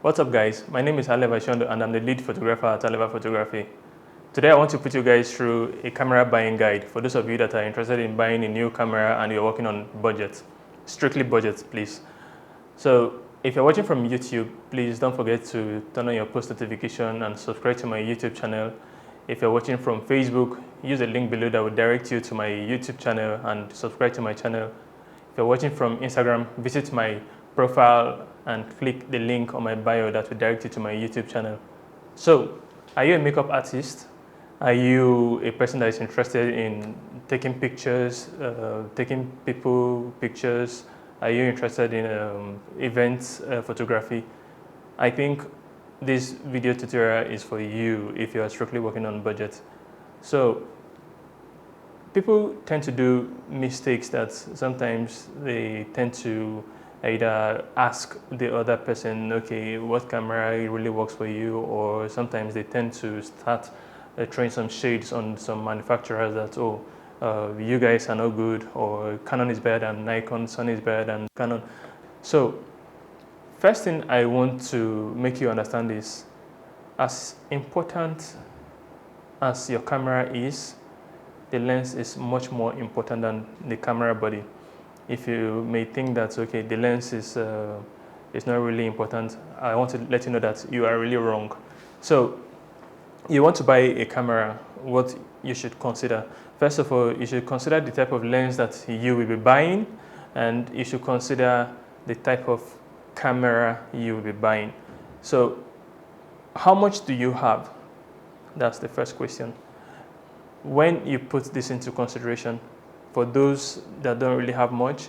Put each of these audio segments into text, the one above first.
What's up guys, my name is Aleva Shondo and I'm the lead photographer at Aleva Photography. Today I want to put you guys through a camera buying guide for those of you that are interested in buying a new camera and you're working on budget. Strictly budget, please. So if you're watching from YouTube, please don't forget to turn on your post notification and subscribe to my YouTube channel. If you're watching from Facebook, use the link below that will direct you to my YouTube channel and subscribe to my channel. If you're watching from Instagram, visit my profile and click the link on my bio that will direct you to my YouTube channel. So, are you a makeup artist? Are you a person that is interested in taking pictures, taking people pictures? Are you interested in event photography? I think this video tutorial is for you if you are strictly working on budget. So, people tend to do mistakes that sometimes they tend to either ask the other person, okay, what camera really works for you, or sometimes they tend to start throwing some shades on some manufacturers that, you guys are no good, or Canon is better than Nikon, Sony is better than Canon. So, first thing I want to make you understand is, as important as your camera is, the lens is much more important than the camera body. If you may think that, okay, the lens is not really important, I want to let you know that you are really wrong. So you want to buy a camera, what you should consider. First of all, you should consider the type of lens that you will be buying, and you should consider the type of camera you will be buying. So how much do you have? That's the first question. When you put this into consideration, for those that don't really have much,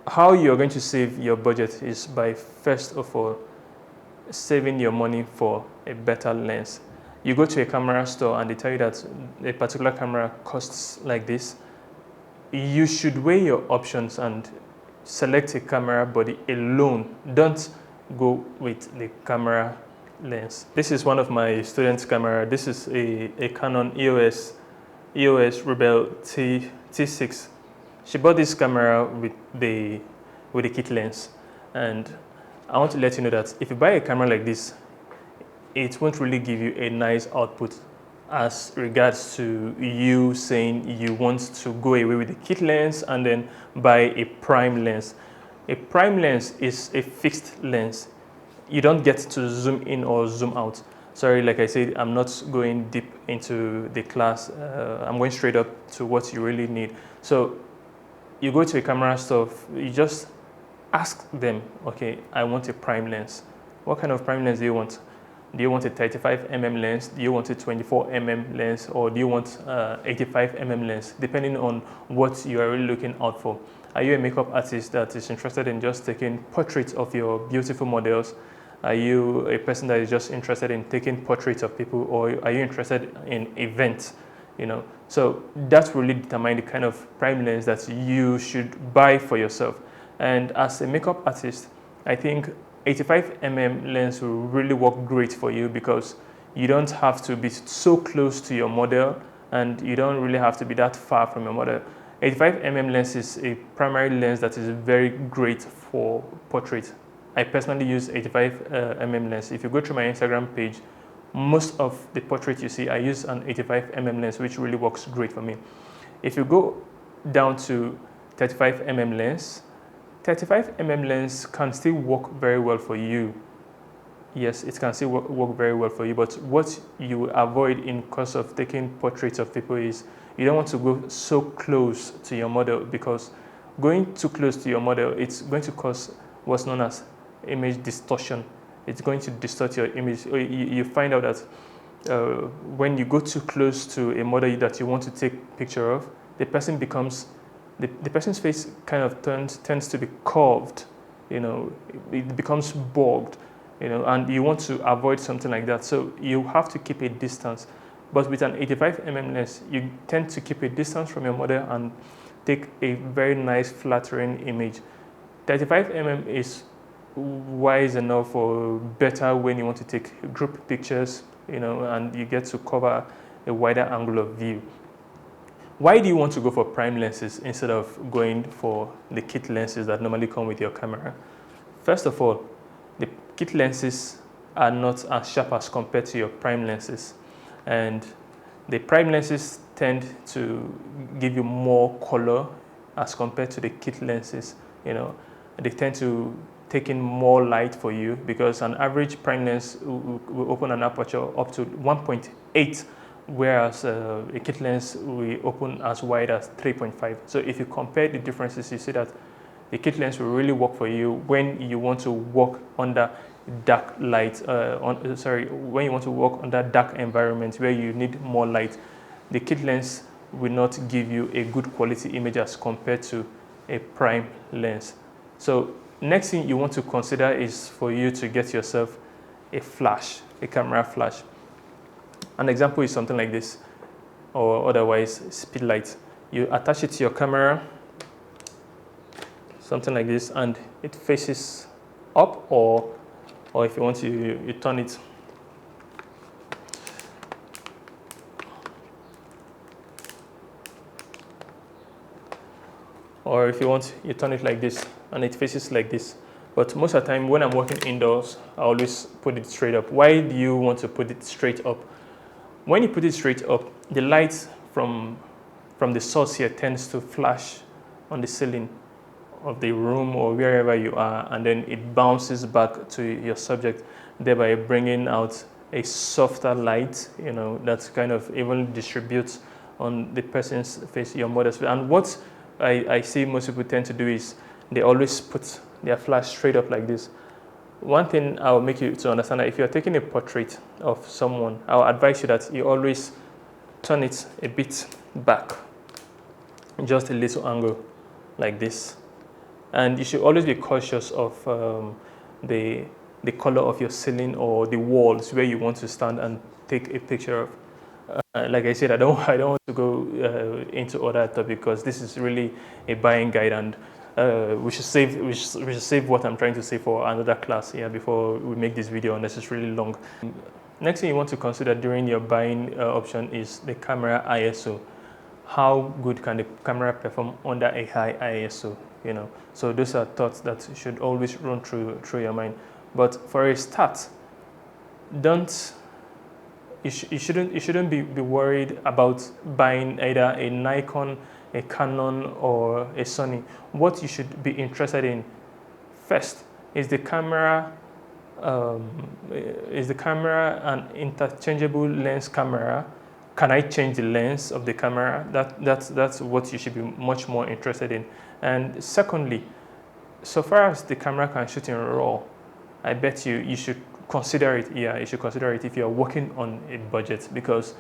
how you're going to save your budget is by, first of all, saving your money for a better lens. You go to a camera store and they tell you that a particular camera costs like this. You should weigh your options and select a camera body alone. Don't go with the camera lens. This is one of my students' camera. This is a Canon EOS Rebel T6. She bought this camera with the kit lens, and I want to let you know that if you buy a camera like this, it won't really give you a nice output as regards to you saying you want to go away with the kit lens and then buy a prime lens. A prime lens is a fixed lens. You don't get to zoom in or zoom out. Sorry, like I said, I'm not going deep into the class. I'm going straight up to what you really need. So you go to a camera store, you just ask them, okay, I want a prime lens. What kind of prime lens do you want? Do you want a 35mm lens? Do you want a 24mm lens? Or do you want 85mm lens? Depending on what you are really looking out for. Are you a makeup artist that is interested in just taking portraits of your beautiful models? Are you a person that is just interested in taking portraits of people, or are you interested in events? So that will really determine the kind of prime lens that you should buy for yourself. And as a makeup artist, I think 85mm lens will really work great for you because you don't have to be so close to your model and you don't really have to be that far from your model. 85mm lens is a primary lens that is very great for portrait. I personally use 85mm lens. If you go through my Instagram page, most of the portraits you see, I use an 85mm lens, which really works great for me. If you go down to 35mm lens, 35mm lens can still work very well for you. Yes, it can still work very well for you, but what you will avoid in course of taking portraits of people is you don't want to go so close to your model, because going too close to your model, it's going to cause what's known as image distortion. It's going to distort your image. You find out that when you go too close to a model that you want to take picture of, the person becomes, the person's face kind of tends to be curved, it becomes bogged, and you want to avoid something like that. So you have to keep a distance. But with an 85mm lens, you tend to keep a distance from your model and take a very nice flattering image. 35mm is wise enough or better when you want to take group pictures, and you get to cover a wider angle of view. Why do you want to go for prime lenses instead of going for the kit lenses that normally come with your camera? First of all, the kit lenses are not as sharp as compared to your prime lenses, and the prime lenses tend to give you more color as compared to the kit lenses. They tend to take in more light for you, because an average prime lens will open an aperture up to 1.8, whereas a kit lens will open as wide as 3.5. So if you compare the differences, you see that the kit lens will really work for you when you want to work under dark light, when you want to work under dark environments where you need more light. The kit lens will not give you a good quality image as compared to a prime lens. So next thing you want to consider is for you to get yourself a flash, a camera flash. An example is something like this, or otherwise Speedlights. You attach it to your camera, something like this, and it faces up, or if you want to, you turn it. Or if you want, you turn it like this, and it faces like this. But most of the time when I'm working indoors, I always put it straight up. Why do you want to put it straight up? When you put it straight up, the light from the source here tends to flash on the ceiling of the room or wherever you are, and then it bounces back to your subject, thereby bringing out a softer light, that kind of evenly distributes on the person's face, your models. And what I see most people tend to do is they always put their flash straight up like this. One thing I'll make you to understand that if you're taking a portrait of someone, I'll advise you that you always turn it a bit back, just a little angle like this. And you should always be cautious of the color of your ceiling or the walls where you want to stand and take a picture of. Like I said, I don't want to go into other topics, because this is really a buying guide, and we should save what I'm trying to say for another class here before we make this video unnecessarily long. Next thing you want to consider during your buying option is the camera ISO. How good can the camera perform under a high ISO? So those are thoughts that should always run through your mind. But for a start, you shouldn't be worried about buying either a Nikon, a Canon, or a Sony. What you should be interested in first is the camera. Is the camera an interchangeable lens camera? Can I change the lens of the camera? That's what you should be much more interested in. And secondly, so far as the camera can shoot in RAW, I bet you should consider it. Yeah, you should consider it if you're working on a budget, because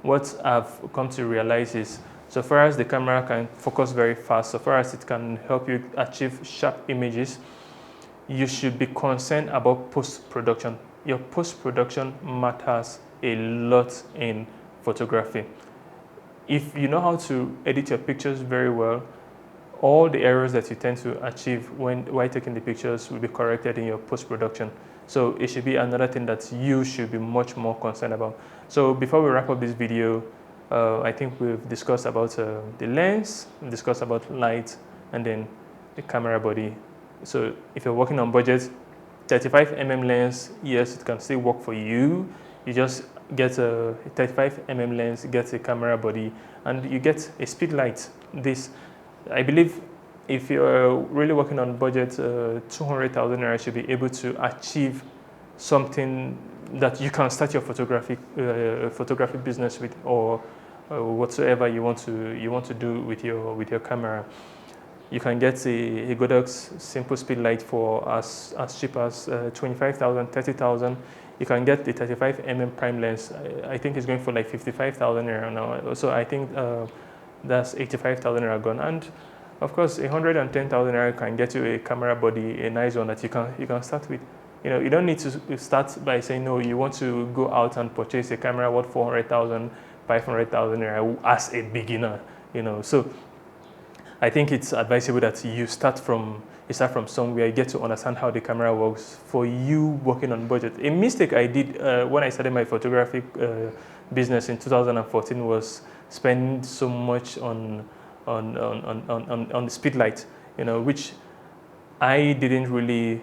what I've come to realize is, so far as the camera can focus very fast, so far as it can help you achieve sharp images, you should be concerned about post-production. Your post-production matters a lot in photography. If you know how to edit your pictures very well, all the errors that you tend to achieve while taking the pictures will be corrected in your post-production. So it should be another thing that you should be much more concerned about. So before we wrap up this video, I think we've discussed about the lens, we've discussed about light, and then the camera body. So if you're working on budget, 35mm lens, yes, it can still work for you. You just get a 35mm lens, get a camera body, and you get a Speedlight. This, I believe, if you're really working on budget, 200,000 naira should be able to achieve something that you can start your photography business with, or whatsoever you want to do with your camera. You can get a Godox simple Speedlight for as cheap as 25,000, 30,000. You can get the 35mm prime lens. I think it's going for like 55,000 naira now. So I think that's 85,000 naira gone. And of course, 110,000 naira can get you a camera body, a nice one that you can start with. You don't need to start by saying, no, you want to go out and purchase a camera worth 400,000, 500,000 naira as a beginner. So I think it's advisable that you start from somewhere, you get to understand how the camera works for you working on budget. A mistake I did when I started my photography business in 2014 was spending so much on the Speedlight, which I didn't really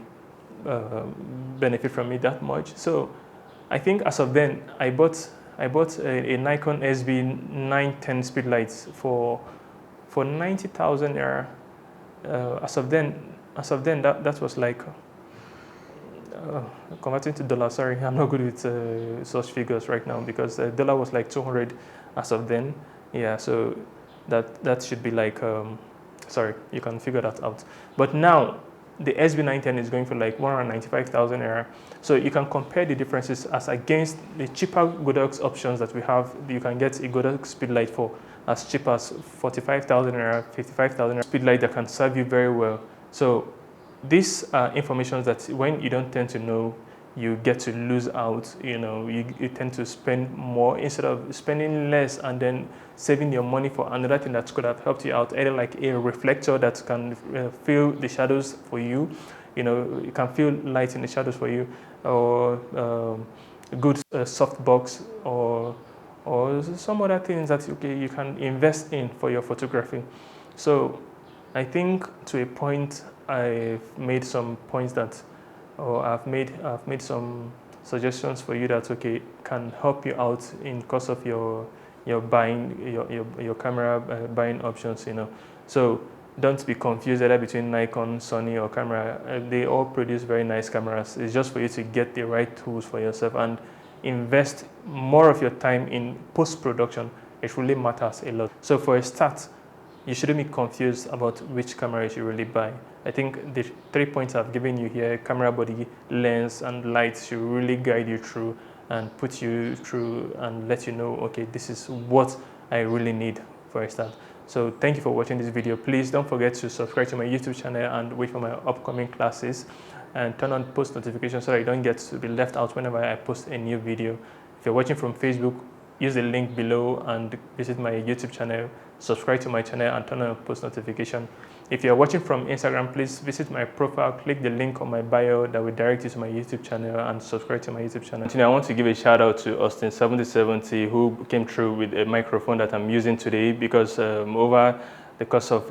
benefit from it that much. So I think as of then, I bought a Nikon SB910 Speedlights for 90,000 naira. As of then, that was like converting to dollar. Sorry, I'm not good with such figures right now because dollar was like 200 as of then. Yeah, so that should be like sorry, you can figure that out. But now the SB910 is going for like 195,000 naira. So you can compare the differences as against the cheaper Godox options that we have. You can get a Godox Speedlight for as cheap as 45,000 naira, 55,000 naira. Speedlight that can serve you very well. So these are information that when you don't tend to know, you get to lose out. You know, you tend to spend more instead of spending less and then saving your money for another thing that could have helped you out, either like a reflector that can fill the shadows for you. You know, it can fill light in the shadows for you, or a good softbox, or some other things that you can invest in for your photography. So I think to a point I've made some points that, or I've made some suggestions for you that can help you out in course of your buying your camera buying options. You know, so don't be confused either between Nikon, Sony, or camera. They all produce very nice cameras. It's just for you to get the right tools for yourself and invest more of your time in post-production. It really matters a lot. So for a start, you shouldn't be confused about which camera you should really buy. I think the 3 points I've given you here, camera body, lens, and lights, should really guide you through and put you through and let you know, okay, this is what I really need for a start. So thank you for watching this video. Please don't forget to subscribe to my YouTube channel and wait for my upcoming classes, and turn on post notifications so that you don't get to be left out whenever I post a new video. If you're watching from Facebook, use the link below and visit my YouTube channel, subscribe to my channel, and turn on post notification. If you're watching from Instagram, please visit my profile, click the link on my bio that will direct you to my YouTube channel, and subscribe to my YouTube channel. I want to give a shout out to Austin7070 who came through with a microphone that I'm using today, because over the course of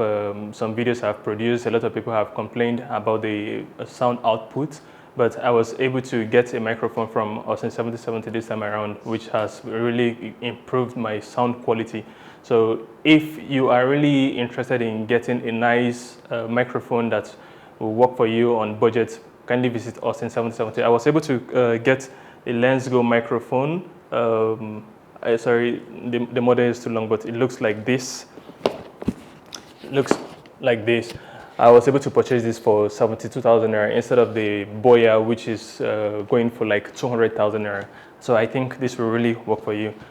some videos I've produced, a lot of people have complained about the sound output. But I was able to get a microphone from Austin7070 this time around, which has really improved my sound quality. So if you are really interested in getting a nice microphone that will work for you on budget, kindly visit Austin7070. I was able to get a Lensgo Microphone. Sorry, the model is too long, but it looks like this. It looks like this. I was able to purchase this for 72,000 naira instead of the Boya, which is going for like 200,000 naira. So I think this will really work for you.